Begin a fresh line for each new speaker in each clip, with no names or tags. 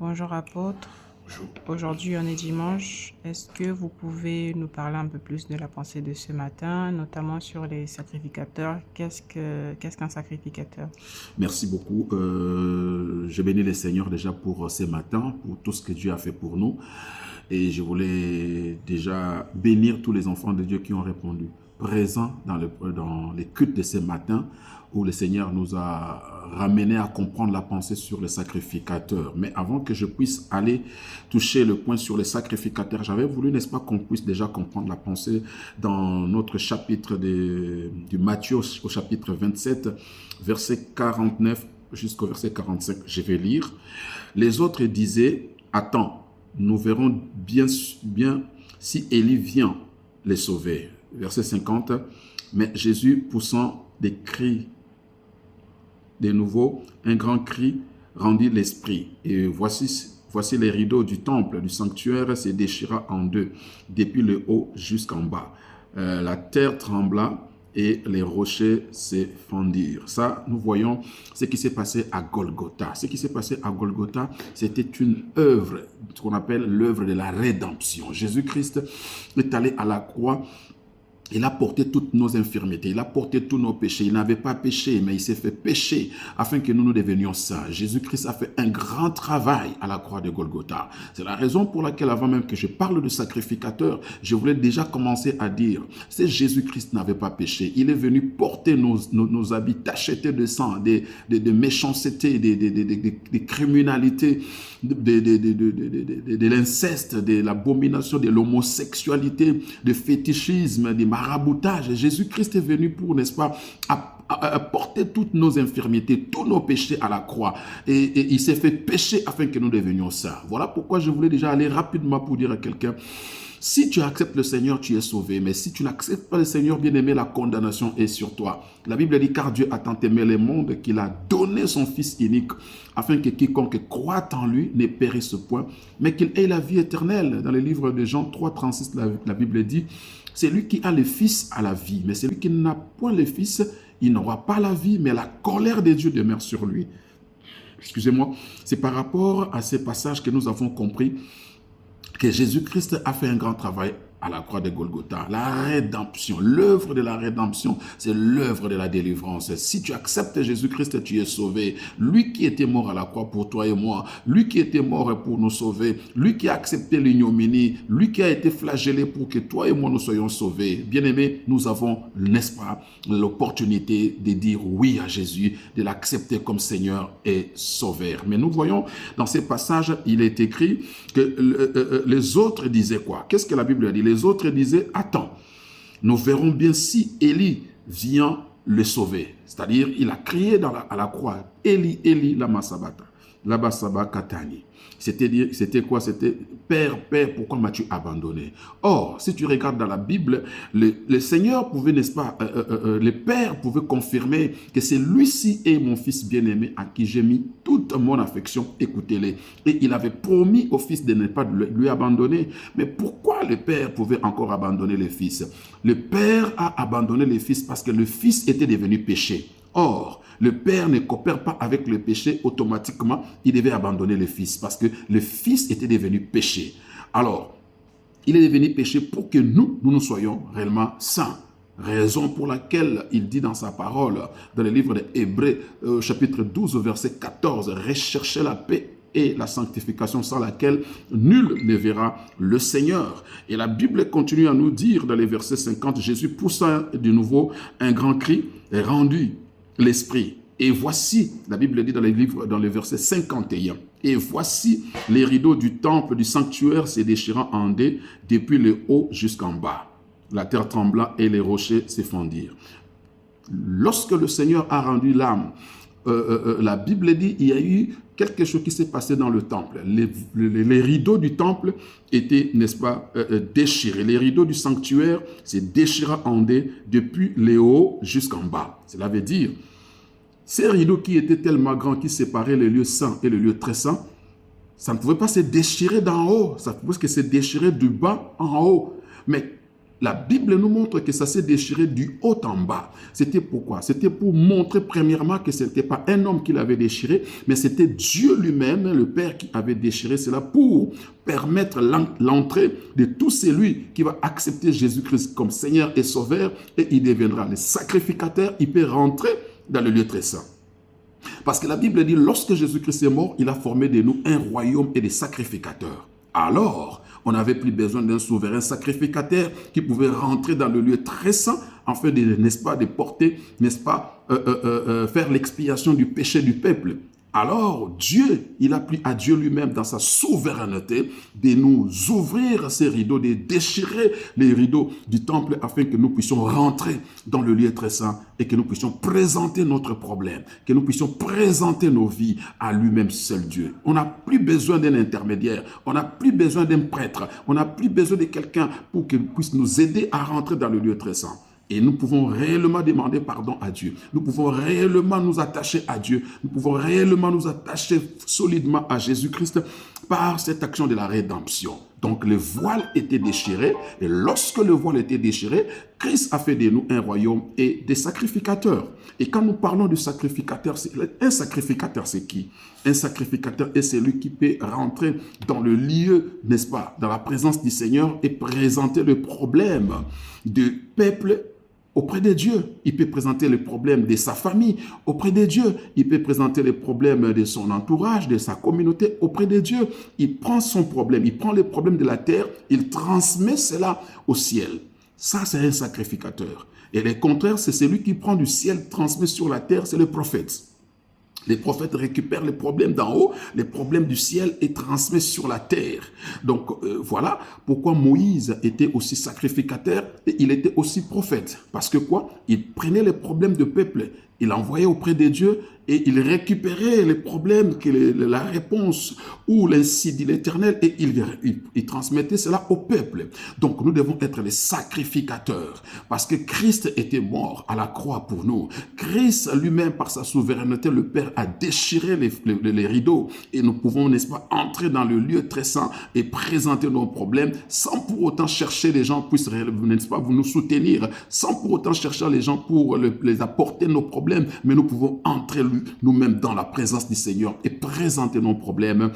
Bonjour apôtre,
Bonjour.
aujourd'hui on est dimanche. Est-ce que vous pouvez nous parler un peu plus de la pensée de ce matin, notamment sur les sacrificateurs? Qu'est-ce qu'un sacrificateur?
Merci beaucoup. Je bénis le Seigneur déjà pour ce matin, pour tout ce que Dieu a fait pour nous. Et je voulais déjà bénir tous les enfants de Dieu qui ont répondu présents dans les cultes de ce matin, où le Seigneur nous a ramenés à comprendre la pensée sur les sacrificateurs. Mais avant que je puisse aller toucher le point sur les sacrificateurs, j'avais voulu, n'est-ce pas, qu'on puisse déjà comprendre la pensée dans notre chapitre du Matthieu, au chapitre 27, verset 49 jusqu'au verset 45. Je vais lire. Les autres disaient, attends, nous verrons bien si Élie vient les sauver. Verset 50. Mais Jésus, poussant des cris, de nouveau, un grand cri rendit l'esprit. Et voici les rideaux du temple, du sanctuaire se déchira en deux, depuis le haut jusqu'en bas. La terre trembla et les rochers se fendirent. Ça, nous voyons ce qui s'est passé à Golgotha. Ce qui s'est passé à Golgotha, c'était une œuvre, ce qu'on appelle l'œuvre de la rédemption. Jésus-Christ est allé à la croix. Il a porté toutes nos infirmités, il a porté tous nos péchés. Il n'avait pas péché, mais il s'est fait pécher afin que nous devenions saints. Jésus-Christ a fait un grand travail à la croix de Golgotha. C'est la raison pour laquelle, avant même que je parle de sacrificateur, je voulais déjà commencer à dire, si Jésus-Christ n'avait pas péché, il est venu porter nos habits tachetés de sang, des méchancetés, des criminalités, de l'inceste, de l'abomination, de l'homosexualité, du fétichisme, du maraboutage. Jésus-Christ est venu pour, n'est-ce pas, porter toutes nos infirmités, tous nos péchés à la croix. Et il s'est fait pécher afin que nous devenions saints. Voilà pourquoi je voulais déjà aller rapidement pour dire à quelqu'un, si tu acceptes le Seigneur, tu es sauvé. Mais si tu n'acceptes pas le Seigneur, bien-aimé, la condamnation est sur toi. La Bible dit, car Dieu a tant aimé le monde qu'il a donné son Fils unique, afin que quiconque croit en lui ne périsse point, mais qu'il ait la vie éternelle. Dans le livre de Jean 3, 36, la Bible dit, c'est lui qui a le Fils à la vie. Mais celui qui n'a point le Fils, il n'aura pas la vie, mais la colère de Dieu demeure sur lui. Excusez-moi, c'est par rapport à ces passages que nous avons compris que Jésus-Christ a fait un grand travail à la croix de Golgotha. La rédemption, l'œuvre de la rédemption, c'est l'œuvre de la délivrance. Si tu acceptes Jésus-Christ, tu es sauvé. Lui qui était mort à la croix pour toi et moi, lui qui était mort pour nous sauver, lui qui a accepté l'ignominie, lui qui a été flagellé pour que toi et moi nous soyons sauvés. Bien-aimés, nous avons, n'est-ce pas, l'opportunité de dire oui à Jésus, de l'accepter comme Seigneur et Sauveur. Mais nous voyons dans ces passages, il est écrit que les autres disaient quoi? Qu'est-ce que la Bible a dit? Les autres disaient, attends, nous verrons bien si Élie vient le sauver. C'est-à-dire, il a crié à la croix, Élie, Élie, lama sabachthani. C'était quoi? C'était Père, Père, pourquoi m'as-tu abandonné? Or, si tu regardes dans la Bible, le Seigneur pouvait, n'est-ce pas, le Père pouvait confirmer que c'est lui-ci est mon Fils bien-aimé à qui j'ai mis toute mon affection, écoutez-les. Et il avait promis au Fils de ne pas lui abandonner. Mais pourquoi le Père pouvait encore abandonner le Fils? Le Père a abandonné le Fils parce que le Fils était devenu péché. Or, le Père ne coopère pas avec le péché automatiquement, il devait abandonner le Fils parce que le Fils était devenu péché. Alors, il est devenu péché pour que nous soyons réellement saints. Raison pour laquelle il dit dans sa parole, dans le livre d'Hébreux, chapitre 12, verset 14, « Recherchez la paix et la sanctification sans laquelle nul ne verra le Seigneur. » Et la Bible continue à nous dire dans les versets 50, Jésus poussa de nouveau un grand cri et rendit l'esprit. Et voici, la Bible dit dans le verset 51, et voici les rideaux du temple, du sanctuaire se déchirant en deux, depuis le haut jusqu'en bas. La terre trembla et les rochers se fendirent. Lorsque le Seigneur a rendu l'âme, la Bible dit il y a eu quelque chose qui s'est passé dans le temple. Les rideaux du temple étaient, n'est-ce pas, déchirés. Les rideaux du sanctuaire se déchirant en deux, depuis le haut jusqu'en bas. Cela veut dire, ces rideaux qui étaient tellement grands, qui séparaient le lieu saint et le lieu très saint, ça ne pouvait pas se déchirer d'en haut, ça pouvait se déchirer du bas en haut. Mais La Bible nous montre que ça s'est déchiré du haut en bas. C'était pourquoi? C'était pour montrer premièrement que ce n'était pas un homme qui l'avait déchiré, mais c'était Dieu lui-même, le Père, qui avait déchiré cela pour permettre l'entrée de tout celui qui va accepter Jésus-Christ comme Seigneur et Sauveur, et il deviendra le sacrificateur, il peut rentrer dans le lieu très saint. Parce que la Bible dit, lorsque Jésus-Christ est mort, il a formé de nous un royaume et des sacrificateurs. Alors, on n'avait plus besoin d'un souverain sacrificateur qui pouvait rentrer dans le lieu très saint afin de, n'est-ce pas, de porter, n'est-ce pas, faire l'expiation du péché du peuple. Alors, Dieu, il a pris à Dieu lui-même dans sa souveraineté de nous ouvrir ces rideaux, de déchirer les rideaux du temple afin que nous puissions rentrer dans le lieu très saint et que nous puissions présenter notre problème, que nous puissions présenter nos vies à lui-même seul Dieu. On n'a plus besoin d'un intermédiaire, on n'a plus besoin d'un prêtre, on n'a plus besoin de quelqu'un pour qu'il puisse nous aider à rentrer dans le lieu très saint. Et nous pouvons réellement demander pardon à Dieu. Nous pouvons réellement nous attacher à Dieu. Nous pouvons réellement nous attacher solidement à Jésus-Christ par cette action de la rédemption. Donc le voile était déchiré. Et lorsque le voile était déchiré, Christ a fait de nous un royaume et des sacrificateurs. Et quand nous parlons de sacrificateur, un sacrificateur, c'est qui? Un sacrificateur est celui qui peut rentrer dans le lieu, n'est-ce pas, dans la présence du Seigneur et présenter le problème du peuple auprès de Dieu. Il peut présenter les problèmes de sa famille auprès de Dieu. Il peut présenter les problèmes de son entourage, de sa communauté auprès de Dieu. Il prend son problème, il prend les problèmes de la terre, il transmet cela au ciel. Ça, c'est un sacrificateur. Et le contraire, c'est celui qui prend du ciel, transmet sur la terre, c'est le prophète. Les prophètes récupèrent les problèmes d'en haut, les problèmes du ciel et transmettent sur la terre. Donc voilà pourquoi Moïse était aussi sacrificateur et il était aussi prophète. Parce que quoi? Il prenait les problèmes du peuple, il envoyait auprès de Dieu et il récupérait les problèmes, la réponse ou l'incite de l'Éternel et il transmettait cela au peuple. Donc nous devons être les sacrificateurs parce que Christ était mort à la croix pour nous. Christ lui-même par sa souveraineté, le Père a déchiré les rideaux et nous pouvons, n'est-ce pas, entrer dans le lieu très saint et présenter nos problèmes sans pour autant chercher les gens puissent, n'est-ce pas, vous nous soutenir, sans pour autant chercher les gens pour les apporter nos problèmes, mais nous pouvons entrer nous-mêmes dans la présence du Seigneur et présenter nos problèmes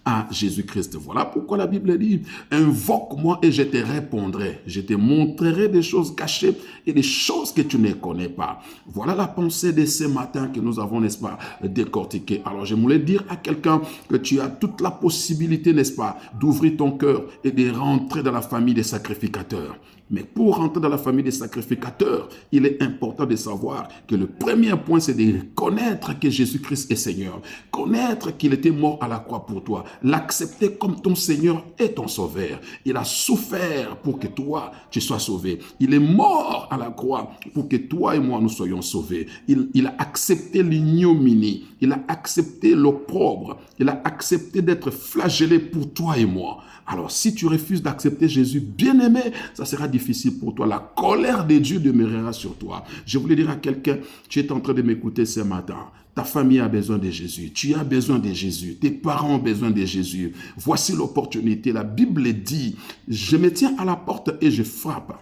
à Jésus-Christ. Voilà pourquoi la Bible dit, invoque-moi et je te répondrai. Je te montrerai des choses cachées et des choses que tu ne connais pas. Voilà la pensée de ce matin que nous avons, n'est-ce pas, décortiquée. Alors, je voulais dire à quelqu'un que tu as toute la possibilité, n'est-ce pas, d'ouvrir ton cœur et de rentrer dans la famille des sacrificateurs. Mais pour rentrer dans la famille des sacrificateurs, il est important de savoir que le premier point, c'est de connaître que Jésus-Christ est Seigneur. Connaître qu'il était mort à la croix pour toi. L'accepter comme ton Seigneur et ton Sauveur. Il a souffert pour que toi, tu sois sauvé. Il est mort à la croix pour que toi et moi, nous soyons sauvés. Il a accepté l'ignominie. Il a accepté l'opprobre. Il a accepté d'être flagellé pour toi et moi. Alors, si tu refuses d'accepter Jésus, bien-aimé, ça sera difficile pour toi. La colère de Dieu demeurera sur toi. Je voulais dire à quelqu'un, tu es en train de m'écouter ce matin. Ta famille a besoin de Jésus. Tu as besoin de Jésus. Tes parents ont besoin de Jésus. Voici l'opportunité. La Bible dit, je me tiens à la porte et je frappe.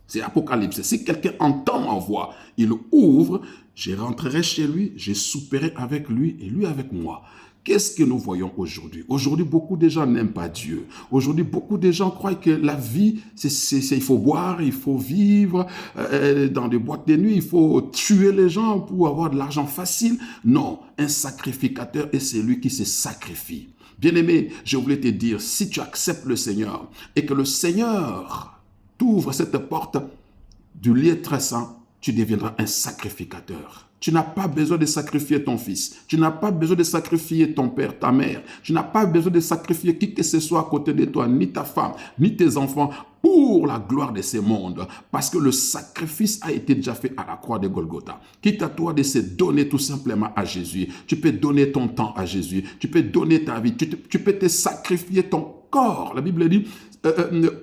C'est Apocalypse. Si quelqu'un entend ma voix, il ouvre, je rentrerai chez lui, je souperai avec lui et lui avec moi. Qu'est-ce que nous voyons aujourd'hui? Aujourd'hui, beaucoup de gens n'aiment pas Dieu. Aujourd'hui, beaucoup de gens croient que la vie, il faut boire, il faut vivre dans des boîtes de nuit, il faut tuer les gens pour avoir de l'argent facile. Non, un sacrificateur est celui qui se sacrifie. Bien-aimé, je voulais te dire, si tu acceptes le Seigneur et que le Seigneur t'ouvre cette porte du lieu très saint, tu deviendras un sacrificateur. Tu n'as pas besoin de sacrifier ton fils. Tu n'as pas besoin de sacrifier ton père, ta mère. Tu n'as pas besoin de sacrifier qui que ce soit à côté de toi, ni ta femme, ni tes enfants, pour la gloire de ce monde. Parce que le sacrifice a été déjà fait à la croix de Golgotha. Quitte à toi de se donner tout simplement à Jésus. Tu peux donner ton temps à Jésus. Tu peux donner ta vie. Tu peux te sacrifier ton corps. La Bible dit,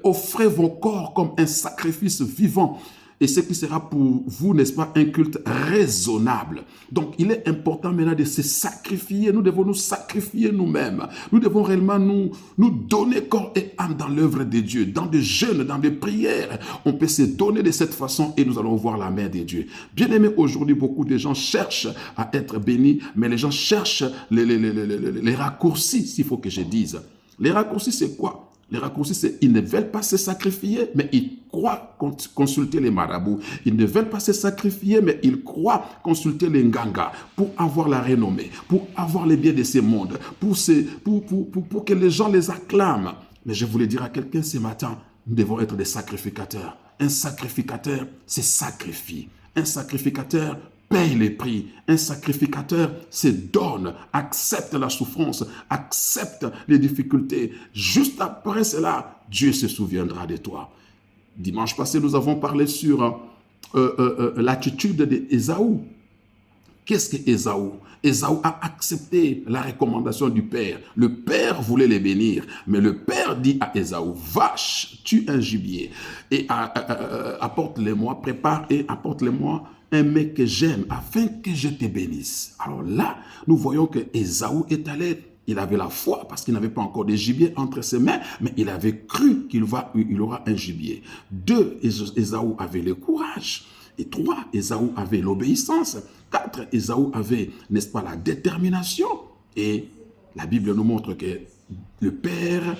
offrez vos corps comme un sacrifice vivant. et ce qui sera pour vous, n'est-ce pas, un culte raisonnable. Donc, il est important maintenant de se sacrifier. Nous devons nous sacrifier nous-mêmes. Nous devons réellement nous donner corps et âme dans l'œuvre de Dieu, dans des jeûnes, dans des prières. On peut se donner de cette façon et nous allons voir la main de Dieu. Bien aimé, aujourd'hui, beaucoup de gens cherchent à être bénis, mais les gens cherchent les raccourcis, s'il faut que je dise. Les raccourcis, c'est quoi? Les raccourcis, c'est ils ne veulent pas se sacrifier, mais ils croient consulter les marabouts. Ils ne veulent pas se sacrifier, mais ils croient consulter les nganga pour avoir la renommée, pour avoir les biens de ce monde, pour que les gens les acclament. Mais je voulais dire à quelqu'un ce matin, nous devons être des sacrificateurs. Un sacrificateur se sacrifie. Un sacrificateur paye les prix. Un sacrificateur se donne, accepte la souffrance, accepte les difficultés. Juste après cela, Dieu se souviendra de toi. Dimanche passé, nous avons parlé sur l'attitude d'Ésaü. Qu'est-ce que Ésaü? Ésaü a accepté la recommandation du Père. Le Père voulait les bénir, mais le Père dit à Ésaü, va, tue un gibier et apporte-le-moi, prépare et apporte-le-moi un mec que j'aime, afin que je te bénisse. Alors là, nous voyons que Ésaü est allé, il avait la foi parce qu'il n'avait pas encore de gibier entre ses mains, mais il avait cru qu'il aura un gibier. 2, Ésaü avait le courage. Et 3, Ésaü avait l'obéissance. 4, Ésaü avait, n'est-ce pas, la détermination. Et la Bible nous montre que le Père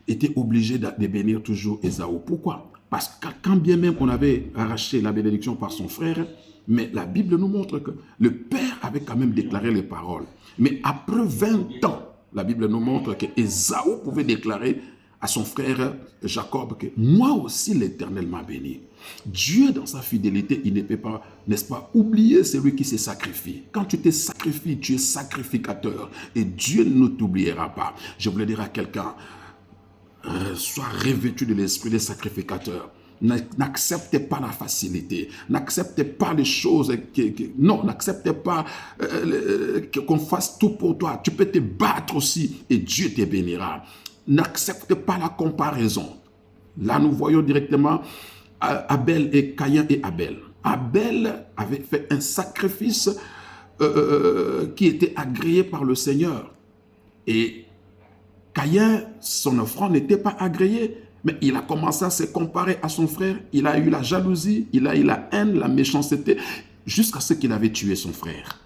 était obligé de bénir toujours Ésaü. Pourquoi? Parce que quand bien même on avait arraché la bénédiction par son frère, mais la Bible nous montre que le Père avait quand même déclaré les paroles. Mais après 20 ans, la Bible nous montre que Ésaü pouvait déclarer à son frère Jacob que moi aussi l'Éternel m'a béni. Dieu, dans sa fidélité, il ne peut pas, n'est-ce pas, oublier celui qui se sacrifie. Quand tu te sacrifies, tu es sacrificateur et Dieu ne t'oubliera pas. Je voulais dire à quelqu'un, sois revêtu de l'esprit des sacrificateurs. N'acceptez pas la facilité. N'acceptez pas les choses. Non, n'acceptez pas qu'on fasse tout pour toi. Tu peux te battre aussi et Dieu te bénira. N'accepte pas la comparaison. Là, nous voyons directement Abel et Caïn et Abel. Abel avait fait un sacrifice qui était agréé par le Seigneur. Et Caïn, son offrande n'était pas agréée, mais il a commencé à se comparer à son frère. Il a eu la jalousie, il a eu la haine, la méchanceté, jusqu'à ce qu'il avait tué son frère.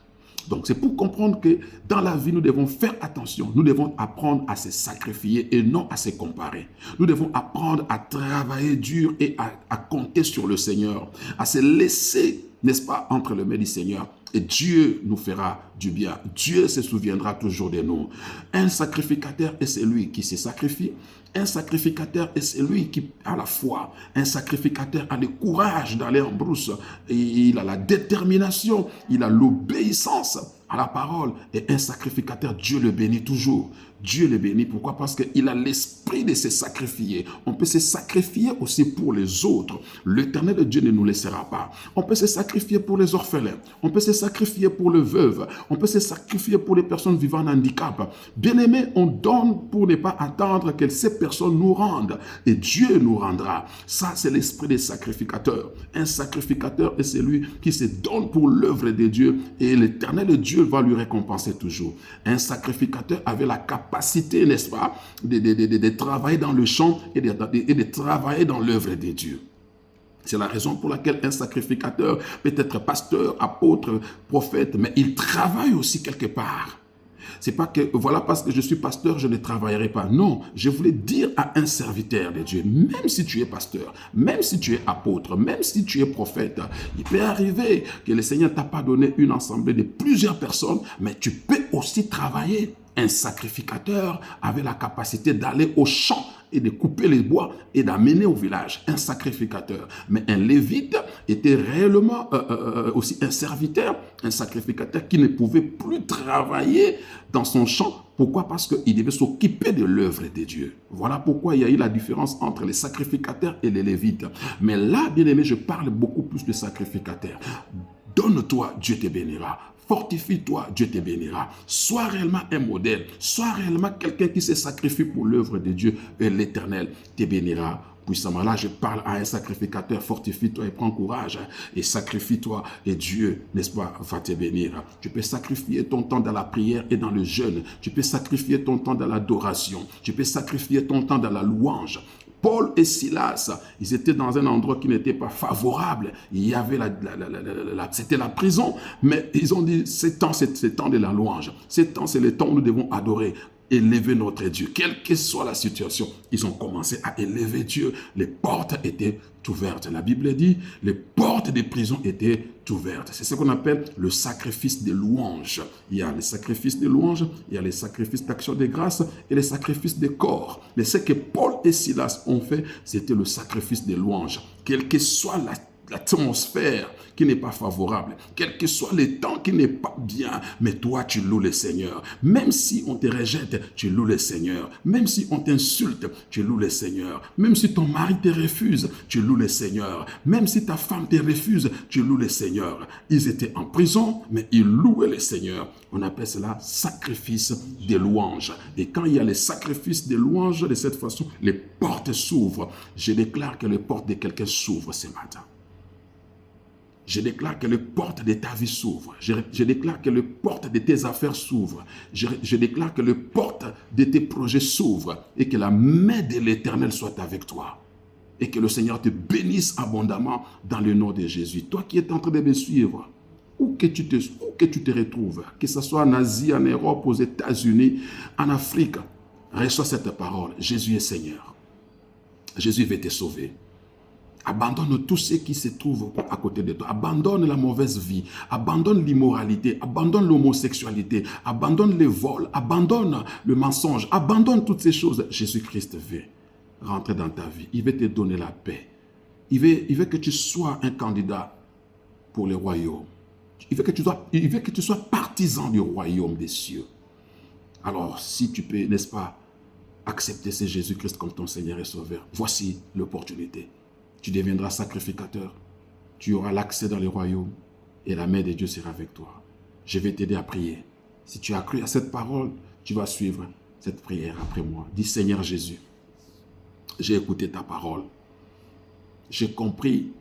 Donc, c'est pour comprendre que dans la vie, nous devons faire attention. Nous devons apprendre à se sacrifier et non à se comparer. Nous devons apprendre à travailler dur et à compter sur le Seigneur, à se laisser, n'est-ce pas, entre les mains du Seigneur. Et Dieu nous fera du bien. Dieu se souviendra toujours de nous. Un sacrificateur est celui qui se sacrifie. Un sacrificateur est celui qui a la foi. Un sacrificateur a le courage d'aller en brousse. Et il a la détermination. Il a l'obéissance à la parole. Et un sacrificateur, Dieu le bénit toujours. Dieu le bénit. Pourquoi? Parce qu'il a l'esprit de se sacrifier. On peut se sacrifier aussi pour les autres. L'Éternel Dieu ne nous laissera pas. On peut se sacrifier pour les orphelins. On peut se sacrifier pour les veuves. On peut se sacrifier pour les personnes vivant en handicap. Bien-aimé, on donne pour ne pas attendre que ces personnes nous rendent. Et Dieu nous rendra. Ça, c'est l'esprit des sacrificateurs. Un sacrificateur est celui qui se donne pour l'œuvre de Dieu. Et l'Éternel Dieu va lui récompenser toujours. Un sacrificateur avait la capacité, n'est-ce pas, de travailler dans le champ et de travailler dans l'œuvre de Dieu. C'est la raison pour laquelle un sacrificateur peut être pasteur, apôtre, prophète, mais il travaille aussi quelque part. C'est pas que, voilà, parce que je suis pasteur, je ne travaillerai pas. Non, je voulais dire à un serviteur de Dieu, même si tu es pasteur, même si tu es apôtre, même si tu es prophète, il peut arriver que le Seigneur t'a pas donné une assemblée de plusieurs personnes, mais tu peux aussi travailler. Un sacrificateur avait la capacité d'aller au champ et de couper les bois et d'amener au village. Un sacrificateur. Mais un lévite était réellement aussi un serviteur, un sacrificateur qui ne pouvait plus travailler dans son champ. Pourquoi? Parce qu'il devait s'occuper de l'œuvre de Dieu. Voilà pourquoi il y a eu la différence entre les sacrificateurs et les lévites. Mais là, bien aimé, je parle beaucoup plus de sacrificateurs. Donne-toi, Dieu te bénira. Fortifie-toi, Dieu te bénira. Sois réellement un modèle. Sois réellement quelqu'un qui se sacrifie pour l'œuvre de Dieu et l'Éternel te bénira puissamment. Là, je parle à un sacrificateur, fortifie-toi et prends courage et sacrifie-toi et Dieu, n'est-ce pas, va te bénir. Tu peux sacrifier ton temps dans la prière et dans le jeûne. Tu peux sacrifier ton temps dans l'adoration. Tu peux sacrifier ton temps dans la louange. Paul et Silas, ils étaient dans un endroit qui n'était pas favorable. Il y avait c'était la prison, mais ils ont dit, c'est temps de la louange. C'est temps, c'est le temps où nous devons adorer, élever notre Dieu. Quelle que soit la situation, ils ont commencé à élever Dieu. Les portes étaient ouvertes. La Bible dit, les portes des prisons étaient ouvertes. C'est ce qu'on appelle le sacrifice de louange. Il y a les sacrifices de louange, il y a les sacrifices d'action de grâce et les sacrifices de corps. Mais ce que Paul et Silas ont fait, c'était le sacrifice de louange. Quelle que soit l'atmosphère qui n'est pas favorable, quel que soit le temps qui n'est pas bien, mais toi tu loues le Seigneur. Même si on te rejette, tu loues le Seigneur. Même si on t'insulte, tu loues le Seigneur. Même si ton mari te refuse, tu loues le Seigneur. Même si ta femme te refuse, tu loues le Seigneur. Ils étaient en prison, mais ils louaient le Seigneur. On appelle cela sacrifice de louange. Et quand il y a les sacrifices de louange, de cette façon, les portes s'ouvrent. Je déclare que les portes de quelqu'un s'ouvrent ce matin. Je déclare que les portes de ta vie s'ouvrent. Je déclare que les portes de tes affaires s'ouvrent. Je déclare que les portes de tes projets s'ouvrent et que la main de l'Éternel soit avec toi. Et que le Seigneur te bénisse abondamment dans le nom de Jésus. Toi qui es en train de me suivre, où que tu te retrouves, que ce soit en Asie, en Europe, aux États-Unis, en Afrique, reçois cette parole. Jésus est Seigneur. Jésus veut te sauver. Abandonne tout ce qui se trouve à côté de toi. Abandonne la mauvaise vie. Abandonne l'immoralité. Abandonne l'homosexualité. Abandonne le vol. Abandonne le mensonge. Abandonne toutes ces choses. Jésus-Christ veut rentrer dans ta vie. Il veut te donner la paix. Il veut que tu sois un candidat pour le royaume. Il veut que tu sois partisan du royaume des cieux. Alors, si tu peux, n'est-ce pas, accepter ce Jésus-Christ comme ton Seigneur et Sauveur, voici l'opportunité. Tu deviendras sacrificateur. Tu auras l'accès dans le royaume et la main de Dieu sera avec toi. Je vais t'aider à prier. Si tu as cru à cette parole, tu vas suivre cette prière après moi. Dis, Seigneur Jésus, j'ai écouté ta parole. J'ai compris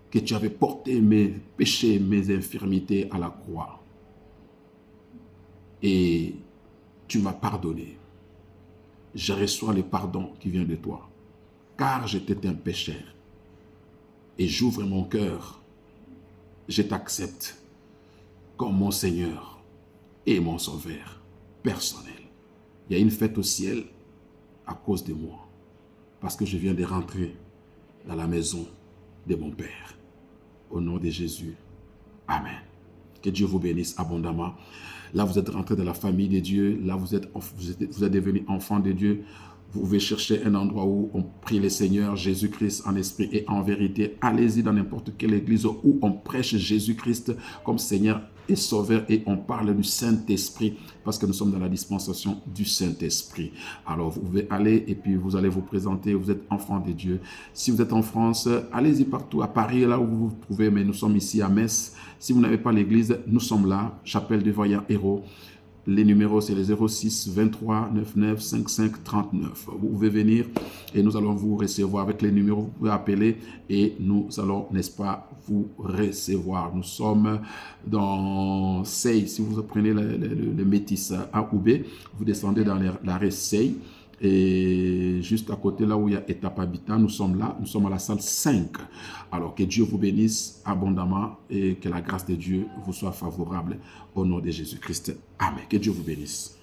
que tu avais porté mes péchés, mes infirmités à la croix. Et tu m'as pardonné. Je reçois le pardon qui vient de toi. Car j'étais un pécheur. Et j'ouvre mon cœur. Je t'accepte comme mon Seigneur et mon Sauveur personnel. Il y a une fête au ciel à cause de moi. Parce que je viens de rentrer dans la maison de mon Père. Au nom de Jésus. Amen. Que Dieu vous bénisse abondamment. Là, vous êtes rentré dans la famille de Dieu. Là, vous êtes devenu enfant de Dieu. Vous pouvez chercher un endroit où on prie le Seigneur, Jésus-Christ en esprit et en vérité. Allez-y dans n'importe quelle église où on prêche Jésus-Christ comme Seigneur et Sauveur et on parle du Saint-Esprit parce que nous sommes dans la dispensation du Saint-Esprit. Alors vous pouvez aller et puis vous allez vous présenter, vous êtes enfant de Dieu. Si vous êtes en France, allez-y partout, à Paris, là où vous vous trouvez, mais nous sommes ici à Metz. Si vous n'avez pas l'église, nous sommes là, Chapelle du Vaillant Héros. Les numéros, c'est les 06 23 99 55 39. Vous pouvez venir et nous allons vous recevoir avec les numéros. Vous pouvez appeler et nous allons, n'est-ce pas, vous recevoir. Nous sommes dans Sey. Si vous prenez le métis A ou B, vous descendez dans l'arrêt Sey. Et juste à côté, là où il y a Étape Habitat, nous sommes là, nous sommes à la salle 5. Alors que Dieu vous bénisse abondamment et que la grâce de Dieu vous soit favorable au nom de Jésus-Christ. Amen. Que Dieu vous bénisse.